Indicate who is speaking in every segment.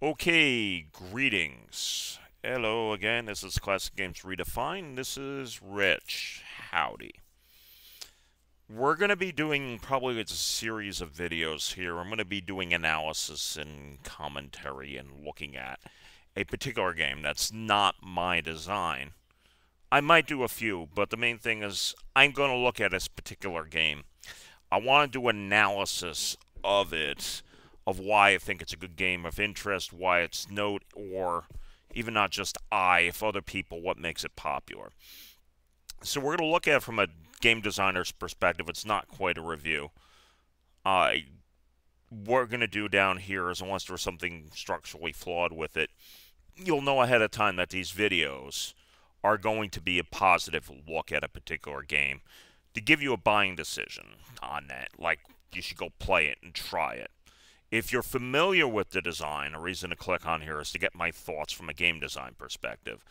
Speaker 1: Okay, greetings. Hello again, this is Classic Games Redefined. This is Rich. Howdy. We're going to be doing probably a series of videos here. I'm going to be doing analysis and commentary and looking at a particular game that's not my design. I might do a few, but the main thing is I'm going to look at this particular game. I want to do analysis of it, of why I think it's a good game of interest, why it's note, or even not just if other people, what makes it popular. So we're going to look at it from a game designer's perspective. It's not quite a review. What we're going to do down here is, unless there's something structurally flawed with it, you'll know ahead of time that these videos are going to be a positive look at a particular game to give you a buying decision on that. Like, you should go play it and try it. If you're familiar with the design, a reason to click on here is to get my thoughts from a game design perspective.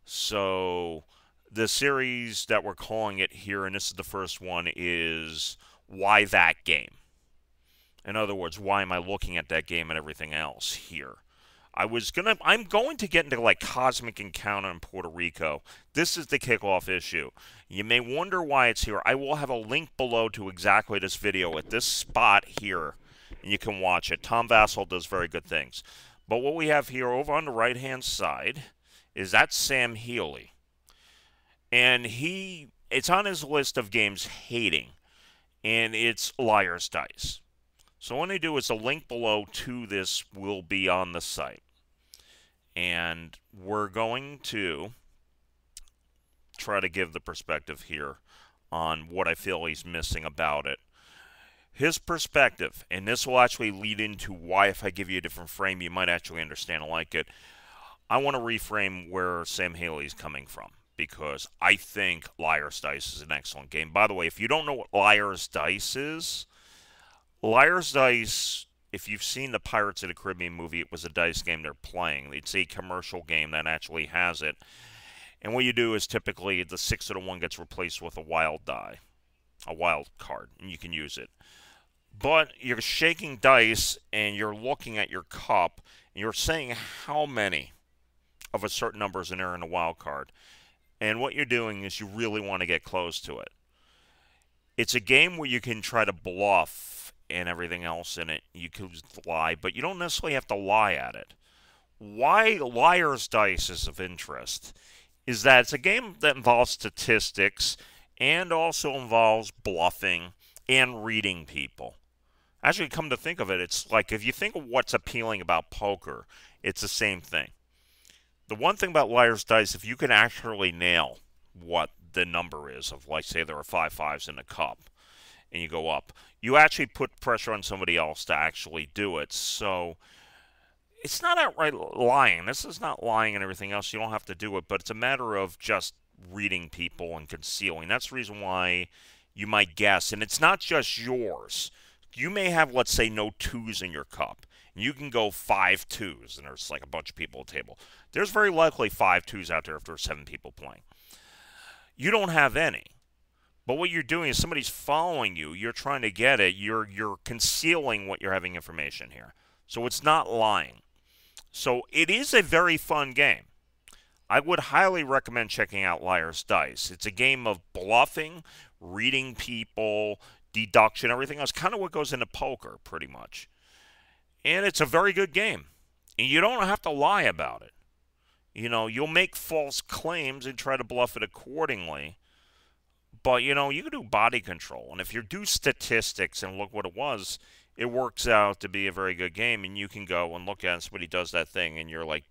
Speaker 1: So the series that we're calling it here, and this is the first one, is Why That Game? In other words, why am I looking at that game and everything else here? I'm going to get into like Cosmic Encounter in Puerto Rico. This is the kickoff issue. You may wonder why it's here. I will have a link below to exactly this video at this spot here, and you can watch it. Tom Vassell does very good things. But what we have here over on the right-hand side is that Sam Healy. And it's on his list of games hating, and it's Liar's Dice. So what I do is a link below to this will be on the site. And we're going to try to give the perspective here on what I feel he's missing about it. His perspective, and this will actually lead into why, if I give you a different frame, you might actually understand and like it. I want to reframe where Sam Haley's coming from, because I think Liar's Dice is an excellent game. By the way, if you don't know what Liar's Dice is, Liar's Dice, if you've seen the Pirates of the Caribbean movie, it was a dice game they're playing. It's a commercial game that actually has it. And what you do is typically the 6 of the 1 gets replaced with a wild die, a wild card, and you can use it. But you're shaking dice, and you're looking at your cup, and you're saying how many of a certain number is in there in a wild card. And what you're doing is you really want to get close to it. It's a game where you can try to bluff and everything else in it. You could lie, but you don't necessarily have to lie at it. Why Liar's Dice is of interest is that it's a game that involves statistics and also involves bluffing and reading people. Actually, come to think of it, it's like if you think of what's appealing about poker, it's the same thing. The one thing about Liar's Dice, if you can actually nail what the number is of, like, say there are 5 5s in a cup, and you go up, you actually put pressure on somebody else to actually do it. So it's not outright lying. This is not lying and everything else. You don't have to do it, but it's a matter of just reading people and concealing. That's the reason why you might guess. And it's not just yours. You may have, let's say, no 2s in your cup. And you can go 5 2s, and there's like a bunch of people at the table. There's very likely 5 2s out there if there's 7 people playing. You don't have any. But what you're doing is somebody's following you. You're trying to get it. You're concealing what you're having information here. So it's not lying. So it is a very fun game. I would highly recommend checking out Liar's Dice. It's a game of bluffing, reading people, deduction, everything else. Kind of what goes into poker, pretty much. And it's a very good game. And you don't have to lie about it. You know, you'll make false claims and try to bluff it accordingly. But, you know, you can do body control. And if you do statistics and look what it was, it works out to be a very good game. And you can go and look at it and somebody does that thing, and you're like,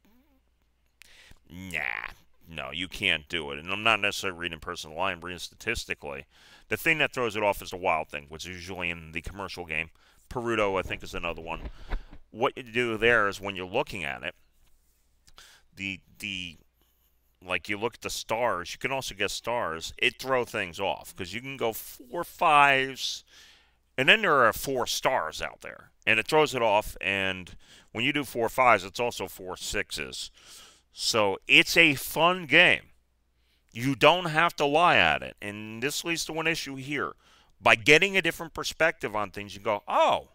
Speaker 1: nah, no, you can't do it. And I'm not necessarily reading personal lie, I'm reading statistically. The thing that throws it off is the wild thing, which is usually in the commercial game. Perudo, I think, is another one. What you do there is when you're looking at it, like you look at the stars, you can also get stars. It throws things off because you can go 4 5s, and then there are 4 stars out there, and it throws it off. And when you do 4 5s, it's also 4 6s. So it's a fun game. You don't have to lie at it, and this leads to one issue here. By getting a different perspective on things, you go, oh,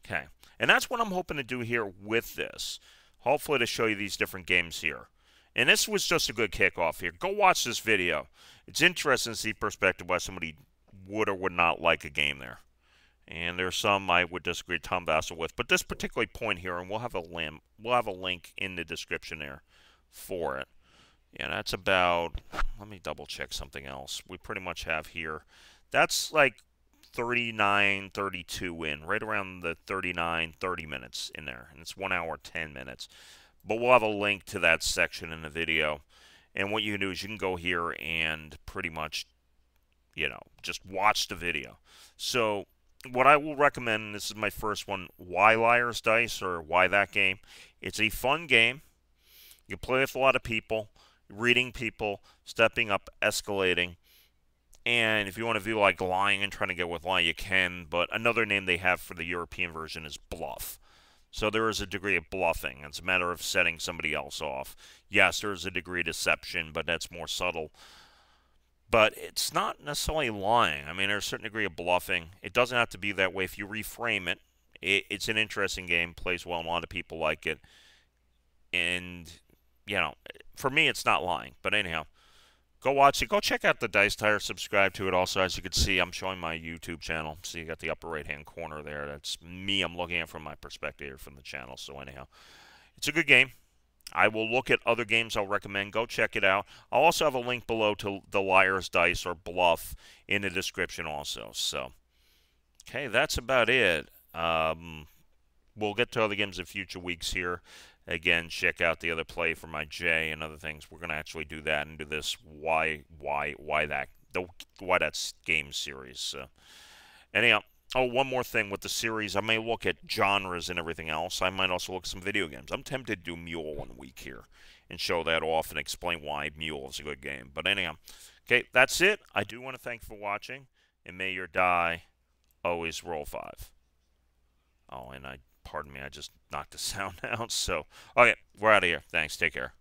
Speaker 1: okay. And that's what I'm hoping to do here with this. hopefully to show you these different games here. And this was just a good kickoff here. Go watch this video. It's interesting to see perspective why somebody would or would not like a game there. And there's some I would disagree Tom Vassell with, but this particular point here, and we'll have a link in the description there for it. Yeah, that's about, let me double check something else. We pretty much have here, that's like 39, 32 in, right around the 39, 30 minutes in there. And it's 1 hour, 10 minutes. But we'll have a link to that section in the video. And what you can do is you can go here and pretty much, just watch the video. So what I will recommend, this is my first one, Why Liar's Dice, or Why That Game. It's a fun game. You play with a lot of people, reading people, stepping up, escalating. And if you want to view like lying and trying to get with lie, you can. But another name they have for the European version is bluff. So there is a degree of bluffing. It's a matter of setting somebody else off. Yes, there is a degree of deception, but that's more subtle. But it's not necessarily lying. I mean, there's a certain degree of bluffing. It doesn't have to be that way. If you reframe it, it's an interesting game. Plays well, and a lot of people like it. And, for me, it's not lying. But anyhow, go watch it. Go check out the Dice Tire. Subscribe to it. Also, as you can see, I'm showing my YouTube channel. So you got the upper right-hand corner there. That's me. I'm looking at from my perspective from the channel. So anyhow, it's a good game. I will look at other games I'll recommend. Go check it out. I'll also have a link below to the Liar's Dice or Bluff in the description also. So, okay, that's about it. We'll get to other games in future weeks here. Again, check out the other play for my J and other things. We're going to actually do that and do this why that game series. So, anyhow. Oh, one more thing with the series. I may look at genres and everything else. I might also look at some video games. I'm tempted to do Mule 1 week here and show that off and explain why Mule is a good game. But anyhow, okay, that's it. I do want to thank you for watching, and may your die always roll 5. Oh, and pardon me, I just knocked the sound out. So, okay, we're out of here. Thanks. Take care.